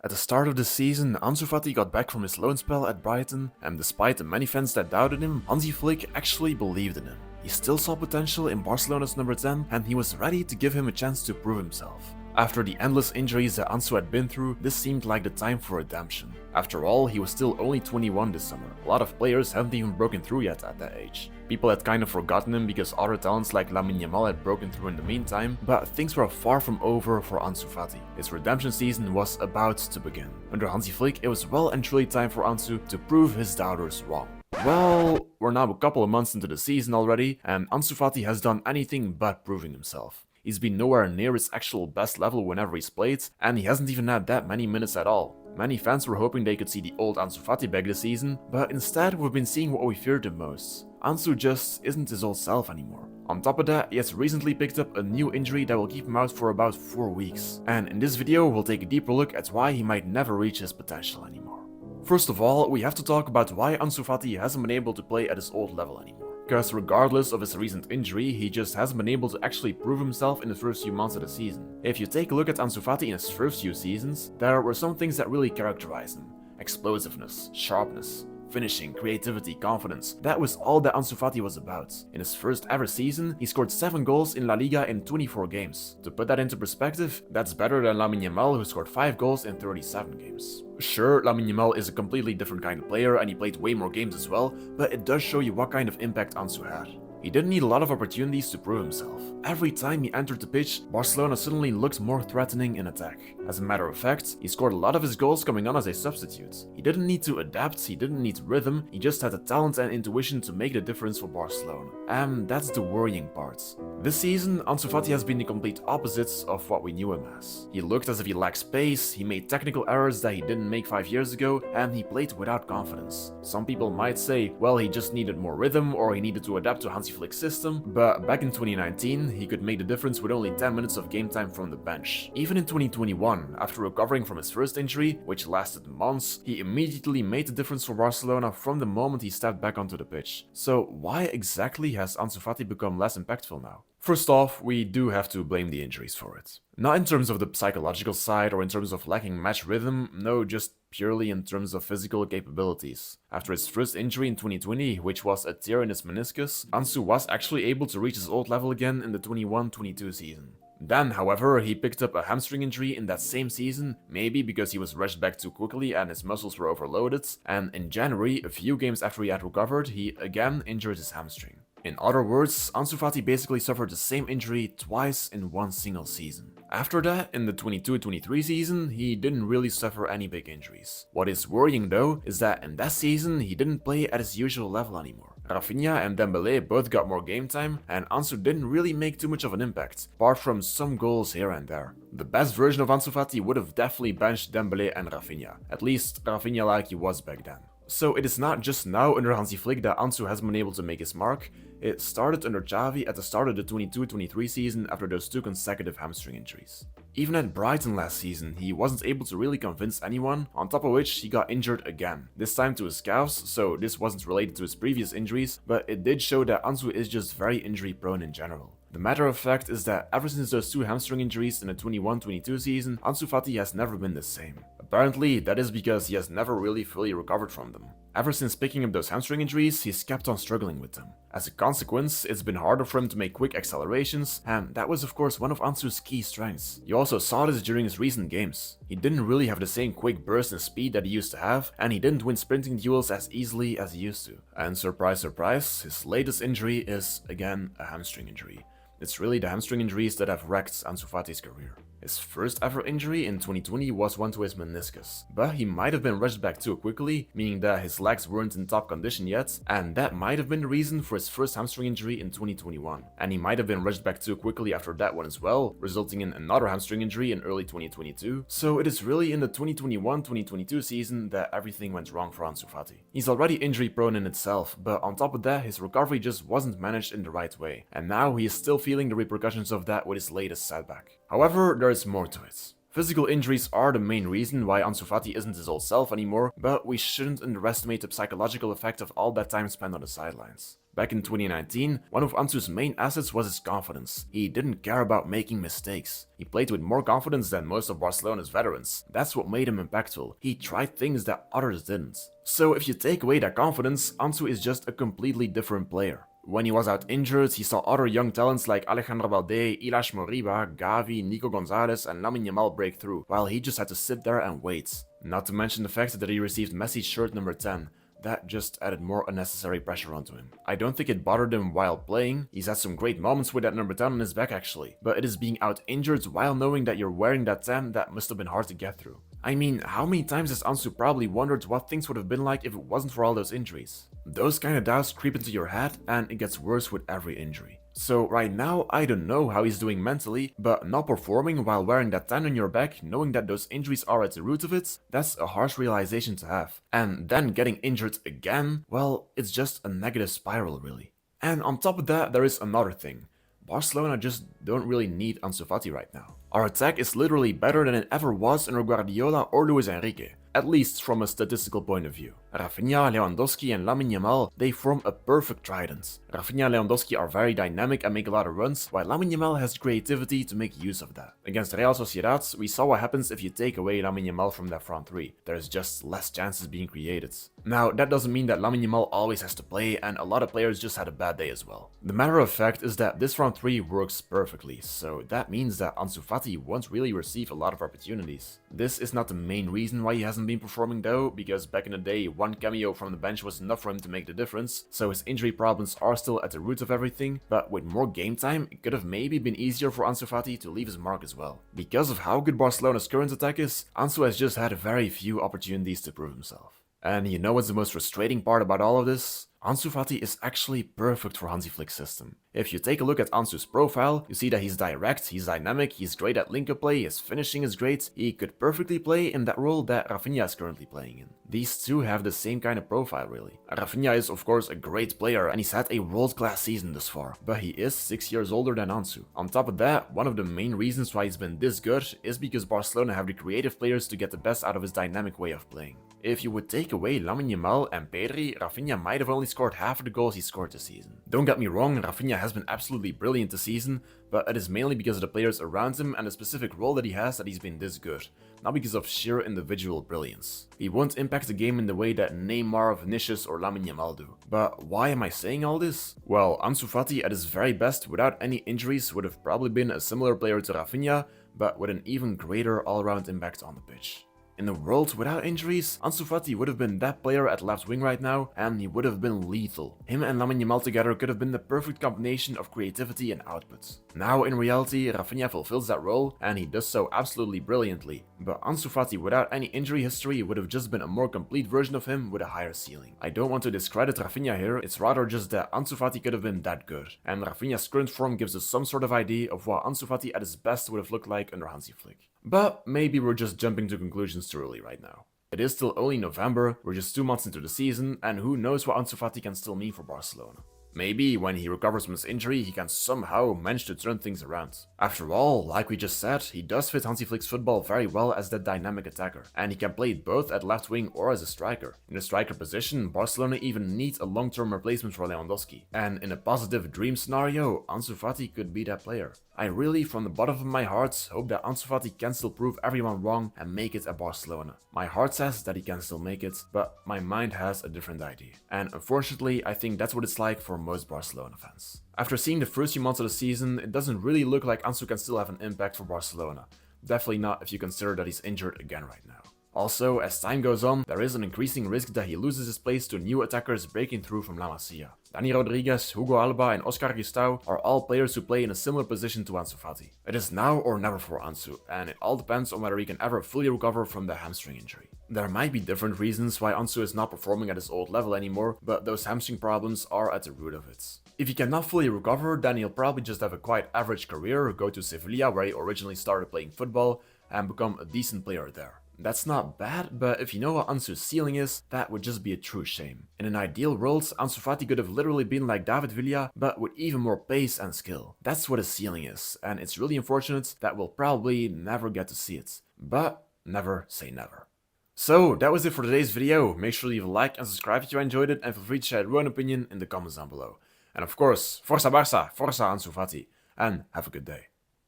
At the start of the season, Ansu Fati got back from his loan spell at Brighton, and despite the many fans that doubted him, Hansi Flick actually believed in him. He still saw potential in Barcelona's number 10, and he was ready to give him a chance to prove himself. After the endless injuries that Ansu had been through, this seemed like the time for redemption. After all, he was still only 21 this summer. A lot of players haven't even broken through yet at that age. People had kind of forgotten him because other talents like Lamine Yamal had broken through in the meantime, but things were far from over for Ansu Fati. His redemption season was about to begin. Under Hansi Flick, it was well and truly time for Ansu to prove his doubters wrong. Well, we're now a couple of months into the season already, and Ansu Fati has done anything but proving himself. He's been nowhere near his actual best level whenever he's played, and he hasn't even had that many minutes at all. Many fans were hoping they could see the old Ansu Fati back this season, but instead we've been seeing what we feared the most. Ansu just isn't his old self anymore. On top of that, he has recently picked up a new injury that will keep him out for about 4 weeks. And in this video, we'll take a deeper look at why he might never reach his potential anymore. First of all, we have to talk about why Ansu Fati hasn't been able to play at his old level anymore. Because regardless of his recent injury, he just hasn't been able to actually prove himself in the first few months of the season. If you take a look at Ansu Fati in his first few seasons, there were some things that really characterized him. Explosiveness, sharpness, finishing, creativity, confidence. That was all that Ansu Fati was about. In his first ever season, he scored 7 goals in La Liga in 24 games. To put that into perspective, that's better than Lamine Yamal, who scored 5 goals in 37 games. Sure, Lamine Yamal is a completely different kind of player and he played way more games as well, but it does show you what kind of impact Ansu had. He didn't need a lot of opportunities to prove himself. Every time he entered the pitch, Barcelona suddenly looked more threatening in attack. As a matter of fact, he scored a lot of his goals coming on as a substitute. He didn't need to adapt, he didn't need rhythm, he just had the talent and intuition to make the difference for Barcelona. And that's the worrying part. This season, Ansu Fati has been the complete opposite of what we knew him as. He looked as if he lacked space, he made technical errors that he didn't make 5 years ago, and he played without confidence. Some people might say, well, he just needed more rhythm or he needed to adapt to Hansi Flick's system, but back in 2019, he could make the difference with only 10 minutes of game time from the bench. Even in 2021, after recovering from his first injury, which lasted months, he immediately made the difference for Barcelona from the moment he stepped back onto the pitch. So why exactly has Ansu Fati become less impactful now? First off, we do have to blame the injuries for it. Not in terms of the psychological side or in terms of lacking match rhythm, no, just purely in terms of physical capabilities. After his first injury in 2020, which was a tear in his meniscus, Ansu was actually able to reach his old level again in the 21-22 season. Then, however, he picked up a hamstring injury in that same season, maybe because he was rushed back too quickly and his muscles were overloaded, and in January, a few games after he had recovered, he again injured his hamstring. In other words, Ansu Fati basically suffered the same injury twice in one single season. After that, in the 22-23 season, he didn't really suffer any big injuries. What is worrying though, is that in that season, he didn't play at his usual level anymore. Rafinha and Dembele both got more game time, and Ansu didn't really make too much of an impact, apart from some goals here and there. The best version of Ansu Fati would have definitely benched Dembele and Rafinha, at least Rafinha like he was back then. So it is not just now under Hansi Flick that Ansu has been able to make his mark. It started under Xavi at the start of the 22-23 season after those 2 consecutive hamstring injuries. Even at Brighton last season, he wasn't able to really convince anyone, on top of which he got injured again, this time to his calves, so this wasn't related to his previous injuries, but it did show that Ansu is just very injury prone in general. The matter of fact is that ever since those 2 hamstring injuries in the 21-22 season, Ansu Fati has never been the same. Apparently, that is because he has never really fully recovered from them. Ever since picking up those hamstring injuries, he's kept on struggling with them. As a consequence, it's been harder for him to make quick accelerations, and that was of course one of Ansu's key strengths. You also saw this during his recent games. He didn't really have the same quick burst and speed that he used to have, and he didn't win sprinting duels as easily as he used to. And surprise surprise, his latest injury is, again, a hamstring injury. It's really the hamstring injuries that have wrecked Ansu Fati's career. His first ever injury in 2020 was one to his meniscus, but he might have been rushed back too quickly, meaning that his legs weren't in top condition yet, and that might have been the reason for his first hamstring injury in 2021. And he might have been rushed back too quickly after that one as well, resulting in another hamstring injury in early 2022. So it is really in the 2021-2022 season that everything went wrong for Ansu Fati. He's already injury prone in itself, but on top of that, his recovery just wasn't managed in the right way, and now he is still feeling the repercussions of that with his latest setback. However, there is more to it. Physical injuries are the main reason why Ansu Fati isn't his old self anymore, but we shouldn't underestimate the psychological effect of all that time spent on the sidelines. Back in 2019, one of Ansu's main assets was his confidence. He didn't care about making mistakes. He played with more confidence than most of Barcelona's veterans. That's what made him impactful. He tried things that others didn't. So if you take away that confidence, Ansu is just a completely different player. When he was out injured, he saw other young talents like Alejandro Balde, Ilaix Moriba, Gavi, Nico Gonzalez and Lamine Yamal break through, while he just had to sit there and wait. Not to mention the fact that he received Messi's shirt number 10. That just added more unnecessary pressure onto him. I don't think it bothered him while playing. He's had some great moments with that number 10 on his back actually, but it is being out injured while knowing that you're wearing that 10 that must have been hard to get through. I mean, how many times has Ansu probably wondered what things would have been like if it wasn't for all those injuries? Those kind of doubts creep into your head and it gets worse with every injury. So right now, I don't know how he's doing mentally, but not performing while wearing that 10 on your back, knowing that those injuries are at the root of it, that's a harsh realization to have. And then getting injured again, well, it's just a negative spiral really. And on top of that, there is another thing. Barcelona just don't really need Ansu Fati right now. Our attack is literally better than it ever was under Guardiola or Luis Enrique, at least from a statistical point of view. Rafinha, Lewandowski and Lamine Yamal, they form a perfect trident. Rafinha and Lewandowski are very dynamic and make a lot of runs, while Lamine Yamal has creativity to make use of that. Against Real Sociedad, we saw what happens if you take away Lamine Yamal from that front three. There's just less chances being created. Now, that doesn't mean that Lamine Yamal always has to play, and a lot of players just had a bad day as well. The matter of fact is that this front three works perfectly, so that means that Ansu Fati won't really receive a lot of opportunities. This is not the main reason why he hasn't been performing though, because back in the day, one cameo from the bench was enough for him to make the difference, so his injury problems are still at the root of everything, but with more game time, it could have maybe been easier for Ansu Fati to leave his mark as well. Because of how good Barcelona's current attack is, Ansu has just had very few opportunities to prove himself. And you know what's the most frustrating part about all of this? Ansu Fati is actually perfect for Hansi Flick's system. If you take a look at Ansu's profile, you see that he's direct, he's dynamic, he's great at link-up play, his finishing is great, he could perfectly play in that role that Rafinha is currently playing in. These two have the same kind of profile really. Rafinha is of course a great player and he's had a world-class season thus far, but he is 6 years older than Ansu. On top of that, one of the main reasons why he's been this good is because Barcelona have the creative players to get the best out of his dynamic way of playing. If you would take away Lamine Yamal and Pedri, Rafinha might have only scored half of the goals he scored this season. Don't get me wrong, Rafinha has been absolutely brilliant this season, but it is mainly because of the players around him and the specific role that he has that he's been this good, not because of sheer individual brilliance. He won't impact the game in the way that Neymar, Vinicius or Lamine Yamal do. But why am I saying all this? Well, Ansu Fati at his very best without any injuries would have probably been a similar player to Rafinha, but with an even greater all-around impact on the pitch. In a world without injuries, Ansu Fati would have been that player at left wing right now, and he would have been lethal. Him and Lamine Yamal together could have been the perfect combination of creativity and output. Now in reality, Rafinha fulfills that role, and he does so absolutely brilliantly. But Ansu Fati without any injury history would have just been a more complete version of him with a higher ceiling. I don't want to discredit Rafinha here, it's rather just that Ansu Fati could have been that good. And Rafinha's current form gives us some sort of idea of what Ansu Fati at his best would have looked like under Hansi Flick. But maybe we're just jumping to conclusions too early right now. It is still only November, we're just 2 months into the season, and who knows what Ansu Fati can still mean for Barcelona. Maybe when he recovers from his injury, he can somehow manage to turn things around. After all, like we just said, he does fit Hansi Flick's football very well as that dynamic attacker, and he can play both at left wing or as a striker. In the striker position, Barcelona even needs a long-term replacement for Lewandowski, and in a positive dream scenario, Ansu Fati could be that player. I really, from the bottom of my heart, hope that Ansu Fati can still prove everyone wrong and make it at Barcelona. My heart says that he can still make it, but my mind has a different idea. And unfortunately, I think that's what it's like for most Barcelona fans. After seeing the first few months of the season, it doesn't really look like Ansu can still have an impact for Barcelona. Definitely not if you consider that he's injured again right now. Also, as time goes on, there is an increasing risk that he loses his place to new attackers breaking through from La Masia. Dani Rodriguez, Hugo Alba and Oscar Gustau are all players who play in a similar position to Ansu Fati. It is now or never for Ansu, and it all depends on whether he can ever fully recover from the hamstring injury. There might be different reasons why Ansu is not performing at his old level anymore, but those hamstring problems are at the root of it. If he cannot fully recover, then he'll probably just have a quite average career, go to Sevilla where he originally started playing football, and become a decent player there. That's not bad, but if you know what Ansu's ceiling is, that would just be a true shame. In an ideal world, Ansu Fati could have literally been like David Villa, but with even more pace and skill. That's what his ceiling is, and it's really unfortunate that we'll probably never get to see it. But never say never. So that was it for today's video. Make sure to leave a like and subscribe if you enjoyed it, and feel free to share your own opinion in the comments down below. And of course, Força Barça, Força Ansu Fati, and have a good day.